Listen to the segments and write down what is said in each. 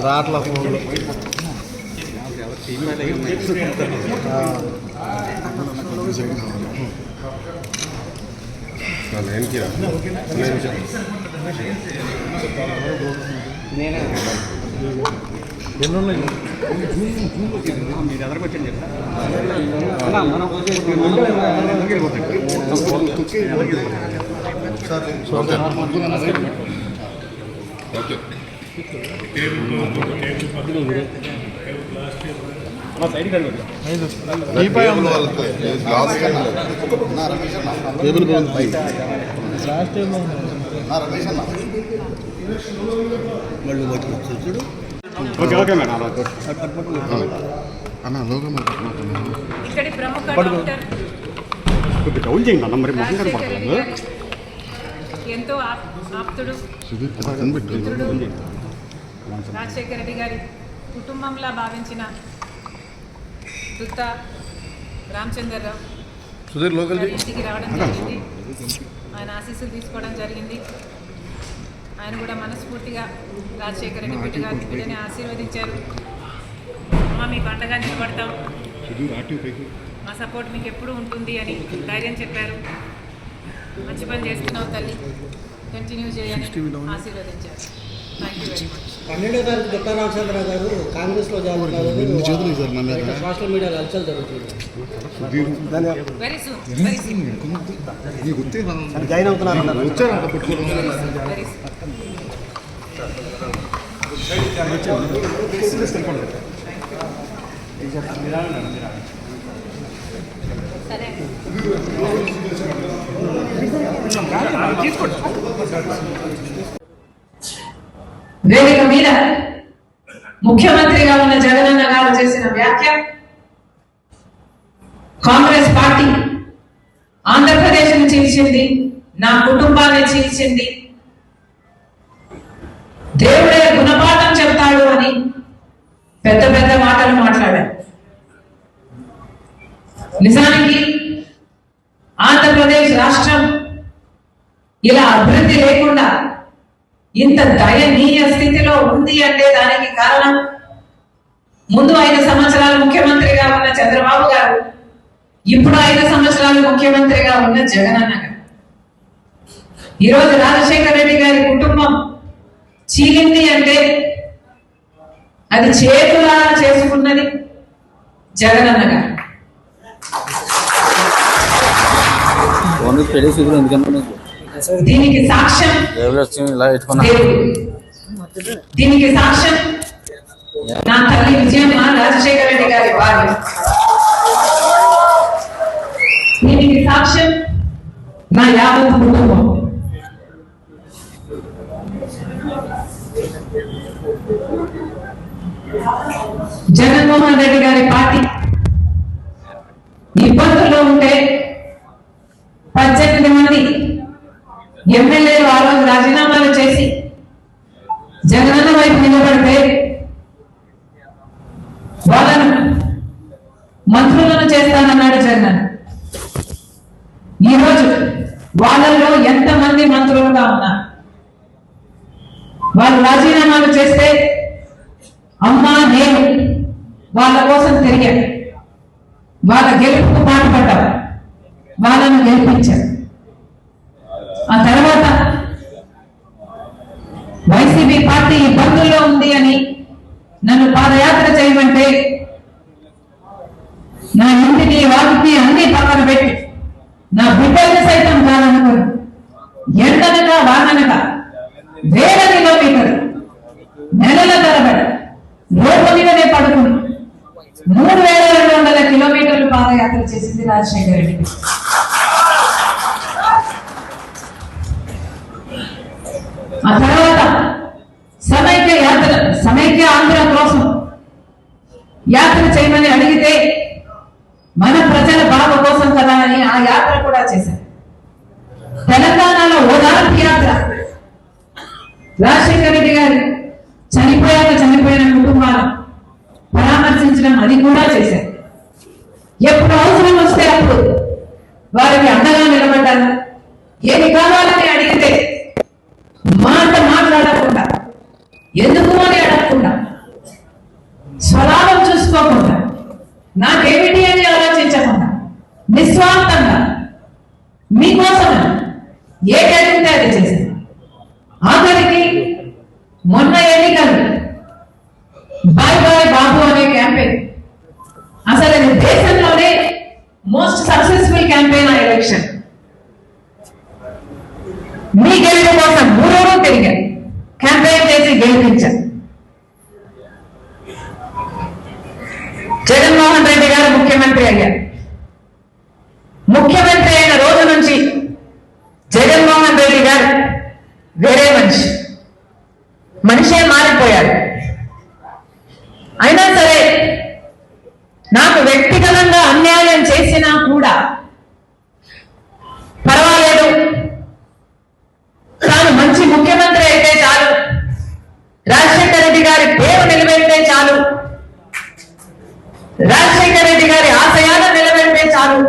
రాట్ల ఫోన్లు ఎన్నున్నాయి మీరు ఎదరకొచ్చండి ఇక్కడి ప్రముఖ ఎంతో ఆప్తుడు రాజశేఖర రెడ్డి గారి కుటుంబంలా భావించిన దుత్త రామచంద్రరావు ఇంటికి రావడం జరిగింది. ఆయన ఆశీస్సులు తీసుకోవడం జరిగింది. ఆయన కూడా మనస్ఫూర్తిగా రాజశేఖర రెడ్డి బిడ్డని ఆశీర్వదించారు. అమ్మ మీకు అండగా నిలబడతాం, మా సపోర్ట్ మీకు ఎప్పుడూ ఉంటుంది అని ధైర్యం చెప్పారు. మంచి పని చేస్తున్నావు తల్లి, కంటిన్యూ చేయని ఆశీర్వదించారు. Thank you very much. 12వ తారీఖు దుత్తా రామచంద్రరావు గారు కాంగ్రెస్లో సోషల్ మీడియాలో హల్చల్ జరుగుతుంది. వెరీ సూన్ జాయిన్ అవుతున్నారు. సరే వేదిక మీద ముఖ్యమంత్రిగా ఉన్న జగనన్న గారు చేసిన వ్యాఖ్య కాంగ్రెస్ పార్టీ ఆంధ్రప్రదేశ్ను చీల్చింది, నా కుటుంబాన్ని చీల్చింది, దేవుడే గుణపాఠం చెప్తాడు అని పెద్ద పెద్ద మాటలు మాట్లాడారు. నిజానికి ఆంధ్రప్రదేశ్ రాష్ట్రం ఇలా అభివృద్ధి లేకుండా ఇంత దయనీయ స్థితిలో ఉంది అంటే దానికి కారణం ముందు 5 సంవత్సరాలు ముఖ్యమంత్రిగా ఉన్న చంద్రబాబు గారు, ఇప్పుడు 5 సంవత్సరాలు ముఖ్యమంత్రిగా ఉన్న జగనన్న గారు. ఈరోజు రాజశేఖర రెడ్డి గారి కుటుంబం చీలింది అంటే అది చేతులా చేసుకున్నది జగనన్న గారు. దీనికి సాక్ష్యం దీనికి సాక్ష్యం నా తల్లి విజయమ్మ రాజశేఖర రెడ్డి గారి భార్య. దీనికి సాక్ష్యం నా యావత్ కుటుంబం. జగన్మోహన్ రెడ్డి గారి పార్టీ ఇబ్బందుల్లో ఉంటే 18 మంది ఎమ్మెల్యేలు ఆ రోజు రాజీనామాలు చేసి జగనన్న వైపు నిలబడితే వాళ్ళను మంత్రులను చేస్తానన్నాడు జగన్. ఈరోజు వాళ్ళలో ఎంతమంది మంత్రులుగా ఉన్నారు? వాళ్ళు రాజీనామాలు చేస్తే అమ్మా నేను వాళ్ళ కోసం తిరిగాను, వాళ్ళ గెలుపుకు పాటుపడ్డారు, వాళ్ళను గెలిపించారు. ఆ తర్వాత వైసీపీ పార్టీ ఇబ్బందుల్లో ఉంది అని నన్ను పాదయాత్ర చేయమంటే నా ఇంటిని వాటిని అన్ని పక్కన పెట్టి నా బిడ్డల్ని సైతం కాదనుకుని ఎండనగా వాననగా వేల కిలోమీటర్లు నెలల తరబడి రోడ్డు మీదనే పడుకుని 3200 కిలోమీటర్లు పాదయాత్ర చేసింది రాజశేఖర రెడ్డి. ఆ తర్వాత సమైక్య ఆంధ్ర కోసం యాత్ర చేయమని అడిగితే మన ప్రజల బాగు కోసం కదా అని ఆ యాత్ర కూడా చేశారు. తెలంగాణలో ఓదార్పు యాత్ర రాజశేఖర రెడ్డి గారు చనిపోయిన కుటుంబాలు పరామర్శించడం అది కూడా చేశారు. ఎప్పుడు అవసరం వస్తే అప్పుడు వారికి అండగా నిలబడ్డారు. ఏమి కావాలని అడిగితే మాట మాట్లాడకుండా ఎందుకు అని అడగకుండా, స్వలాభం చూసుకోకుండా, నాకేమిటి అని ఆలోచించకుండా, నిస్వార్థంగా మీకోసం ఏది అడిగితే అది చేశారు. ఆఖరికి మొన్న ఎన్నికలు బాయ్ బాయ్ బాబు అనే క్యాంపెయిన్ అసలు ఇది దేశంలోనే మోస్ట్ సక్సెస్ఫుల్ క్యాంపెయిన్ ఆ ఎలక్షన్. మీ గెలుపు కోసం ఊరూరు తిరిగారు, క్యాంపెయిన్ చేసి గెలిపించారు. జగన్మోహన్ రెడ్డి గారు ముఖ్యమంత్రి అయ్యారు. ముఖ్యమంత్రి అయిన రోజు నుంచి జగన్మోహన్ రెడ్డి గారు వేరే మనిషే మారిపోయాడు. అయినా సరే నాకు వ్యక్తిగతంగా అన్యాయం చేసినా కూడా పర్వాలేదు, తాను మంచి ముఖ్యమంత్రి అయితే చాలు, రాజశేఖర రెడ్డి గారి పేరు నిలబెడితే చాలు, రాజశేఖర రెడ్డి గారి ఆశయాలను నిలబెడితే చాలు,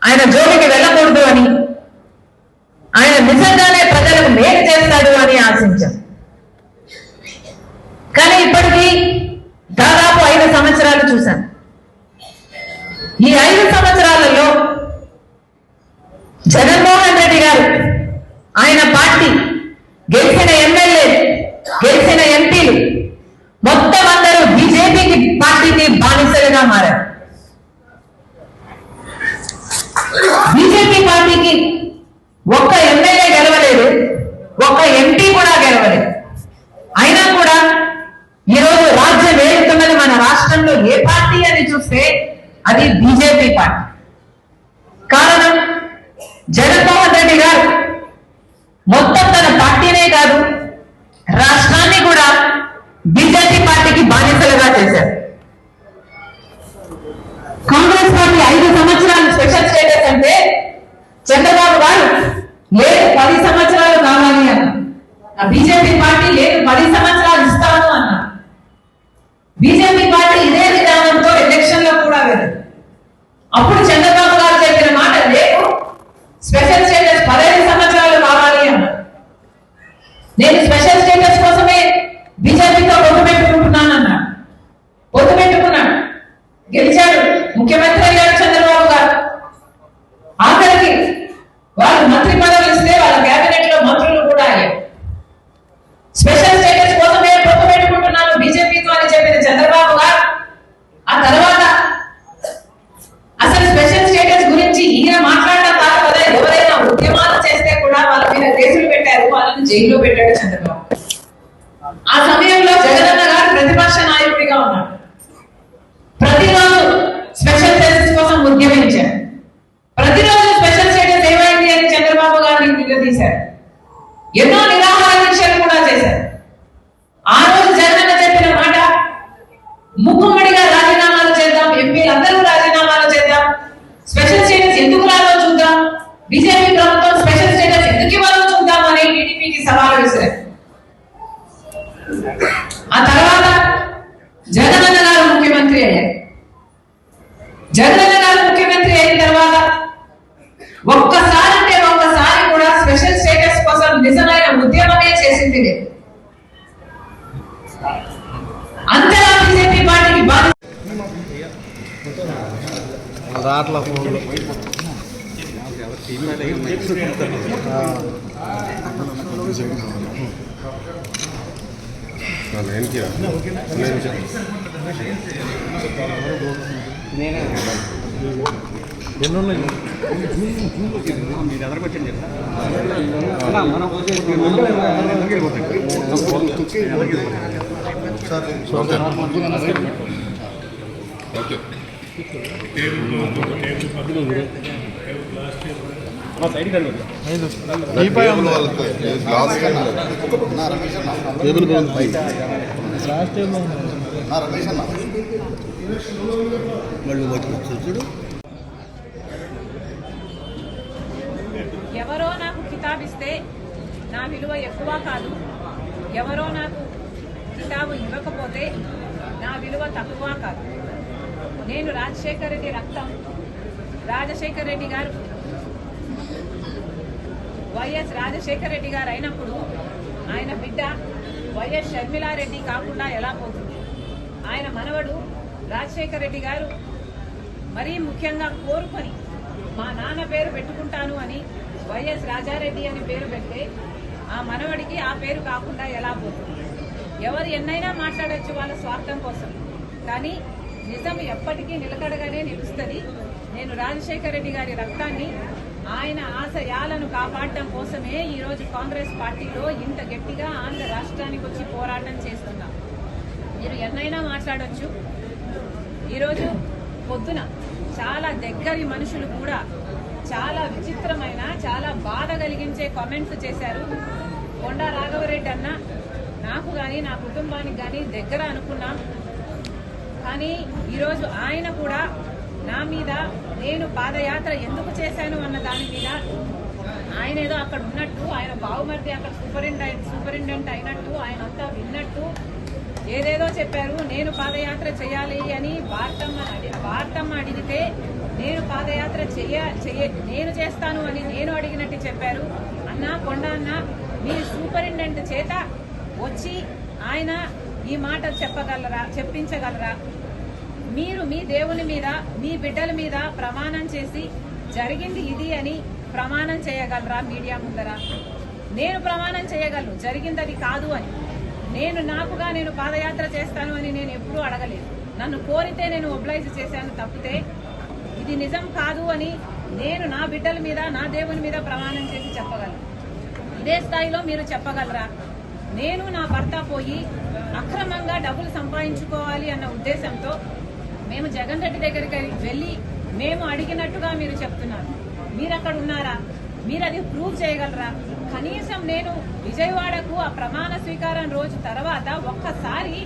ఆయన జోలికి వెళ్ళకూడదు అని, ఆయన నిజంగానే ప్రజలకు మేలు చేస్తాడు అని ఆశించాం. కానీ ఇప్పటికీ దాదాపు 5 సంవత్సరాలు చూశాం. ఈ 5 సంవత్సరాలలో జగన్మోహన్ రెడ్డి గారు, ఆయన పార్టీ, గెలిచిన ఎమ్మెల్యే, గెలిచిన ఎంపీలు మొత్తం అందరూ బీజేపీకి పార్టీకి బానిసలుగా మారారు. బీజేపీ పార్టీకి ఒక్క ఎమ్మెల్యే గెలవలేదు, ఒక్క ఎంపీ కూడా గెలవలేదు. అయినా కూడా ఈరోజు రాజ్యం ఏలుతున్నది మన రాష్ట్రంలో ఏ పార్టీ అని చూస్తే అది బీజేపీ పార్టీ. కారణం, జగన్మోహన్ రెడ్డి గారు మొత్తం తన పార్టీనే కాదు, రాష్ట్రాన్ని కూడా బీజేపీ పార్టీకి బానిసలుగా చేశారు. కాంగ్రెస్ పార్టీ 5 సంవత్సరాలు స్పెషల్ స్టేటస్ అంటే చంద్రబాబు గారు లేదు 10 సంవత్సరాలు కావాలి అన్న, బీజేపీ పార్టీ లేదు 10 సంవత్సరాలు ఇస్తాను అన్న. బీజేపీ పార్టీ ఇదే విధానంతో ఎలక్షన్ లో కూడా వెళ్ళదు. అప్పుడు చంద్రబాబు గారు చెప్పిన మాట లేదు, స్పెషల్ స్టేటస్ 15 సంవత్సరాలు కావాలి అన్న. నేను స్పెషల్ స్టేటస్ కోసమే బీజేపీతో పొత్తు పెట్టుకుంటున్నాను అన్నాడు. పొత్తు పెట్టుకున్నాడు, గెలిచాడు, ముఖ్యమంత్రి అయ్యాడు చంద్రబాబు గారు. ఆఖరికి వాళ్ళు మంత్రి పదవులు ఇస్తే వాళ్ళ కేబినెట్ లో మంత్రులు కూడా అయ్యారు. స్పెషల్ స్టేటస్ కోసమే పొత్తు పెట్టుకుంటున్నాను బీజేపీతో అని చెప్పిన చంద్రబాబు గారు ఆ తర్వాత అసలు స్పెషల్ స్టేటస్ గురించి ఈయన మాట్లాడడం కాదు కదా, ఎవరైనా ఉద్యమాలు చేస్తే కూడా వాళ్ళ మీద కేసులు పెట్టారు, వాళ్ళని జైల్లో పెట్టాడు చంద్రబాబు. ఆ సమయంలో జగనన్న గారు ప్రతిపక్ష నాయకుడిగా ఉన్నాడు. ప్రతిరోజు స్పెషల్ స్టేటస్ కోసం ఉద్యమించారు. ప్రతిరోజు స్పెషల్ స్టేటస్ ఏమైంది అని చంద్రబాబు గారిని నిలదీశారు. ఎన్నో నిరాహార దీక్షలు కూడా చేశారు. ఆ రోజు జగనన్న చెప్పిన మాట, ముక్కుమ్మడిగా రాజీనామాలు చేద్దాం, ఎంపీలందరూ రాజీనామాలు చేద్దాం, స్పెషల్ స్టేటస్ ఎందుకు రాదో చూద్దాం, బీజేపీ ప్రభుత్వం స్పెషల్ స్టేటస్ ఎందుకు ఇవ్వాలో చూద్దాం అని టీడీపీకి సవాలు విసిరారు. ఆ తర్వాత జగనన్న గారు ముఖ్యమంత్రి అయ్యారు. జగనన్న గారు ముఖ్యమంత్రి అయిన తర్వాత ఒక్కసారి కూడా స్పెషల్ స్టేటస్ కోసం నిజమైన ఉద్యమమే చేసింది లేదు. అంతలా బీజేపీ పార్టీకి రాట్ల ఫోన్లు ఎన్నున్నాయి మీరు ఎదరకొచ్చండి ఎవరో నాకు కితాబిస్తే నా విలువ ఎక్కువ కాదు, ఎవరో నాకు కితాబు ఇవ్వకపోతే నా విలువ తక్కువ కాదు. నేను రాజశేఖర రెడ్డి రక్తం. రాజశేఖర రెడ్డి గారు వైఎస్ రాజశేఖర రెడ్డి గారు అయినప్పుడు ఆయన బిడ్డ వైఎస్ షర్మిలారెడ్డి కాకుండా ఎలా పోతుంది? ఆయన మనవడు రాజశేఖర రెడ్డి గారు మరీ ముఖ్యంగా కోరుకొని మా నాన్న పేరు పెట్టుకుంటాను అని వైఎస్ రాజారెడ్డి అని పేరు పెడితే ఆ మనవడికి ఆ పేరు కాకుండా ఎలా పోతుంది? ఎవరు ఎన్నైనా మాట్లాడచ్చు వాళ్ళ స్వార్థం కోసం, కానీ నిజం ఎప్పటికీ నిలకడగానే నిలుస్తుంది. నేను రాజశేఖర రెడ్డి గారి రక్తాన్ని, ఆయన ఆశయాలను కాపాడటం కోసమే ఈరోజు కాంగ్రెస్ పార్టీలో ఇంత గట్టిగా ఆంధ్ర రాష్ట్రానికి వచ్చి పోరాటం చేస్తున్నా. మీరు ఎన్నైనా మాట్లాడొచ్చు. ఈరోజు పొద్దున చాలా దగ్గరి మనుషులు కూడా చాలా విచిత్రమైన, చాలా బాధ కలిగించే కామెంట్స్ చేశారు. కొండా రాఘవరెడ్డి అన్న నాకు కానీ నా కుటుంబానికి కానీ దగ్గర అనుకున్నాం, కానీ ఈరోజు ఆయన కూడా నా మీద నేను పాదయాత్ర ఎందుకు చేశాను అన్న దాని మీద ఆయన ఏదో అక్కడ ఉన్నట్టు, ఆయన బావుమర్ది అక్కడ సూపరింటెండెంట్ అయినట్టు, ఆయన అంతా విన్నట్టు ఏదేదో చెప్పారు. నేను పాదయాత్ర చేయాలి అని వార్తమ్మ అడిగితే నేను పాదయాత్ర నేను చేస్తాను అని నేను అడిగినట్టు చెప్పారు. అన్నా కొండ అన్న, మీ సూపరింటెండెంట్ చేత వచ్చి ఆయన ఈ మాట చెప్పించగలరా? మీరు మీ దేవుని మీద, మీ బిడ్డల మీద ప్రమాణం చేసి జరిగింది ఇది అని ప్రమాణం చేయగలరా మీడియా ముందర? నేను ప్రమాణం చేయగలను జరిగింది అది కాదు అని. నేను పాదయాత్ర చేస్తాను అని నేను ఎప్పుడూ అడగలేదు. నన్ను కోరితే నేను ఒబ్లైజ్ చేశాను తప్పితే ఇది నిజం కాదు అని నేను నా బిడ్డల మీద, నా దేవుని మీద ప్రమాణం చేసి చెప్పగలను. ఇదే స్థాయిలో మీరు చెప్పగలరా? నేను నా భర్త పోయి అక్రమంగా డబ్బులు సంపాదించుకోవాలి అన్న ఉద్దేశంతో మేము జగన్ రెడ్డి దగ్గరికి వెళ్ళి మేము అడిగినట్టుగా మీరు చెప్తున్నారు. మీరు అక్కడ ఉన్నారా? మీరు అది ప్రూవ్ చేయగలరా? కనీసం నేను విజయవాడకు ఆ ప్రమాణ స్వీకారం రోజు తర్వాత ఒక్కసారి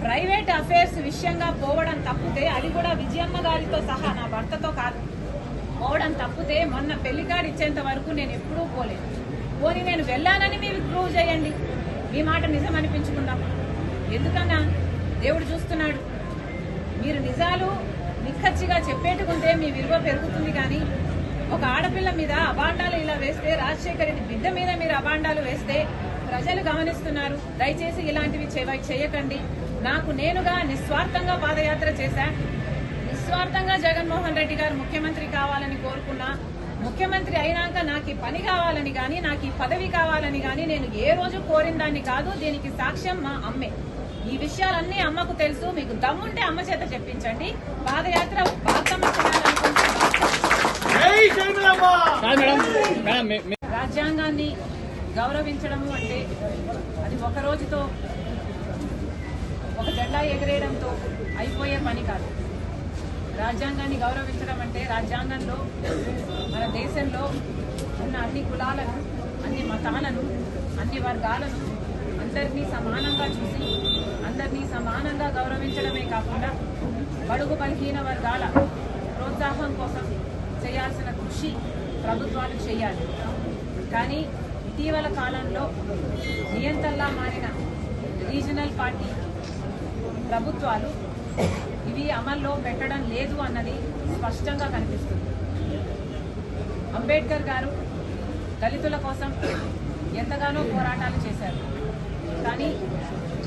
ప్రైవేట్ అఫైర్స్ విషయంగా పోవడం తప్పితే, అది కూడా విజయమ్మ గారితో సహా నా భర్తతో కాదు, పోవడం తప్పితే మొన్న పెళ్లి కార్డు ఇచ్చేంత వరకు నేను ఎప్పుడూ పోలేదు. పోనీ నేను వెళ్ళానని మీరు ప్రూవ్ చేయండి, మీ మాట నిజం అనిపించుకుందాం. ఎందుకన్నా దేవుడు చూస్తున్నాడు. మీరు నిజాలు నిక్కచ్చిగా చెప్పేట్టుకుంటే మీ విలువ పెరుగుతుంది. కానీ ఒక ఆడపిల్ల మీద అబాండాలు ఇలా వేస్తే, రాజశేఖర రెడ్డి బిడ్డ మీద మీరు అబాండాలు వేస్తే ప్రజలు గమనిస్తున్నారు. దయచేసి ఇలాంటివి చేయకండి. నాకు నేనుగా నిస్వార్థంగా పాదయాత్ర చేశా. నిస్వార్థంగా జగన్మోహన్ రెడ్డి గారు ముఖ్యమంత్రి కావాలని కోరుకున్నా. ముఖ్యమంత్రి అయినాక నాకు ఈ పని కావాలని గాని, నాకు ఈ పదవి కావాలని గాని నేను ఏ రోజు కోరిన దాన్ని కాదు. దీనికి సాక్ష్యం మా అమ్మే. ఈ విషయాలన్నీ అమ్మకు తెలుసు. మీకు దమ్ముంటే అమ్మ చేత చెప్పించండి. పాదయాత్ర రాజ్యాంగాన్ని గౌరవించడము అంటే అది ఒక రోజుతో, ఒక జెండా ఎగరేయడంతో అయిపోయే పని కాదు. రాజ్యాంగాన్ని గౌరవించడం అంటే రాజ్యాంగంలో మన దేశంలో ఉన్న అన్ని కులాలను, అన్ని మతాలను, అన్ని వర్గాలను అందరినీ సమానంగా చూసి అందరినీ సమానంగా గౌరవించడమే కాకుండా బడుగు బలహీన వర్గాల ప్రోత్సాహం కోసం చేయాల్సిన కృషి ప్రభుత్వాలు చేయాలి. కానీ ఇటీవల కాలంలో నియంతల్లా మారిన రీజనల్ పార్టీ ప్రభుత్వాలు ఇవి అమల్లో పెట్టడం లేదు అన్నది స్పష్టంగా కనిపిస్తుంది. అంబేద్కర్ గారు దళితుల కోసం ఎంతగానో పోరాటాలు చేశారు. కానీ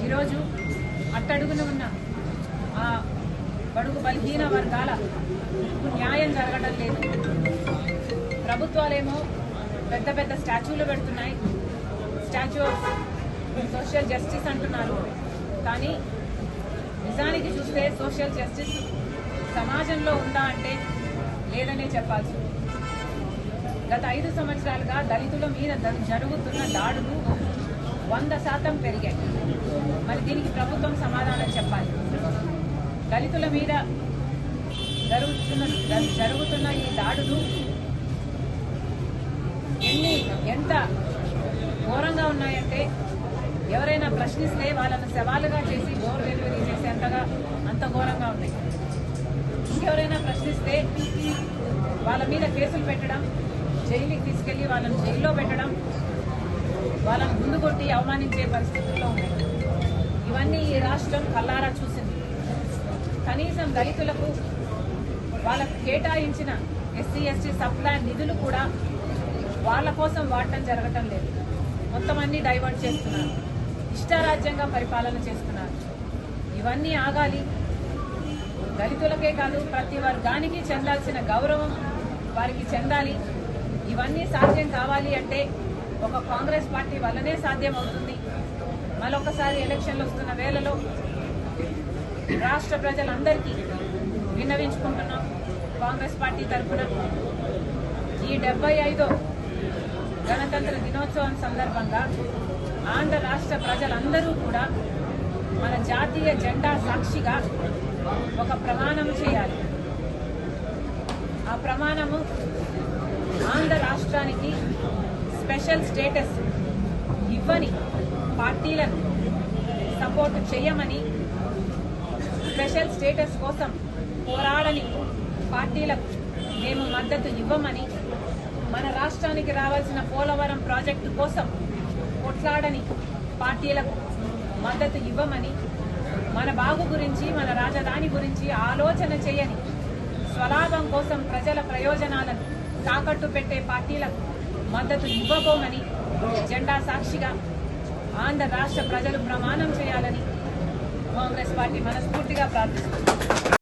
ఈరోజు అట్టడుగున ఉన్న ఆ బడుగు బలహీన వర్గాలకు న్యాయం జరగడం లేదు. ప్రభుత్వాలేమో పెద్ద పెద్ద స్టాచ్యూలు పెడుతున్నాయి, స్టాచ్యూ ఆఫ్ సోషల్ జస్టిస్ అంటున్నారు. కానీ నిజానికి చూస్తే సోషల్ జస్టిస్ సమాజంలో ఉందా అంటే లేదనే చెప్పాల్సి. గత 5 సంవత్సరాలుగా దళితుల మీద జరుగుతున్న దాడులు 100% పెరిగాయి. మరి దీనికి ప్రభుత్వం సమాధానం చెప్పాలి. దళితుల మీద జరుగుతున్న ఈ దాడులు ఎంత ఘోరంగా ఉన్నాయంటే ఎవరైనా ప్రశ్నిస్తే వాళ్ళను సవాలుగా చేసి డోర్ డెలివరీ చేసేంతగా అంత ఘోరంగా ఉన్నాయి. ఇంకెవరైనా ప్రశ్నిస్తే వాళ్ళ మీద కేసులు పెట్టడం, జైలుకి తీసుకెళ్లి వాళ్ళని జైల్లో పెట్టడం, వాళ్ళని ముందు కొట్టి అవమానించే పరిస్థితుల్లో ఉన్నాయి. ఇవన్నీ ఈ రాష్ట్రం కల్లారా చూసింది. కనీసం దళితులకు వాళ్ళకు కేటాయించిన ఎస్సీ ఎస్టీ సప్లాన్ నిధులు కూడా వాళ్ళ కోసం వాడటం జరగటం లేదు. మొత్తం అన్ని డైవర్ట్ చేస్తున్నారు. ఇష్టారాజ్యంగా పరిపాలన చేస్తున్నారు. ఇవన్నీ ఆగాలి. దళితులకే కాదు ప్రతి వర్గానికి చెందాల్సిన గౌరవం వారికి చెందాలి. ఇవన్నీ సాధ్యం కావాలి అంటే ఒక కాంగ్రెస్ పార్టీ వల్లనే సాధ్యం అవుతుంది. మరొకసారి ఎలక్షన్లు వస్తున్న వేళలో రాష్ట్ర ప్రజలందరికీ విన్నవించుకుంటున్నాం. కాంగ్రెస్ పార్టీ తరఫున ఈ 75వ గణతంత్ర దినోత్సవం సందర్భంగా ఆంధ్ర రాష్ట్ర ప్రజలందరూ కూడా మన జాతీయ జెండా సాక్షిగా ఒక ప్రమాణం చేయాలి. ఆ ప్రమాణము ఆంధ్ర రాష్ట్రానికి స్పెషల్ స్టేటస్ ఇవ్వని పార్టీలను సపోర్ట్ చేయమని, స్పెషల్ స్టేటస్ కోసం పోరాడని పార్టీలకు మేము మద్దతు ఇవ్వమని, మన రాష్ట్రానికి రావాల్సిన పోలవరం ప్రాజెక్టు కోసం కొట్లాడని పార్టీలకు మద్దతు ఇవ్వమని, మన బాగు గురించి మన రాజధాని గురించి ఆలోచన చేయని, స్వలాభం కోసం ప్రజల ప్రయోజనాలను తాకట్టు పెట్టే పార్టీలకు మద్దతు ఇవ్వబోమని జెండా సాక్షిగా ఆంధ్ర రాష్ట్ర ప్రజలు ప్రమాణం చేయాలని కాంగ్రెస్ పార్టీ మనస్ఫూర్తిగా ప్రార్థిస్తుంది.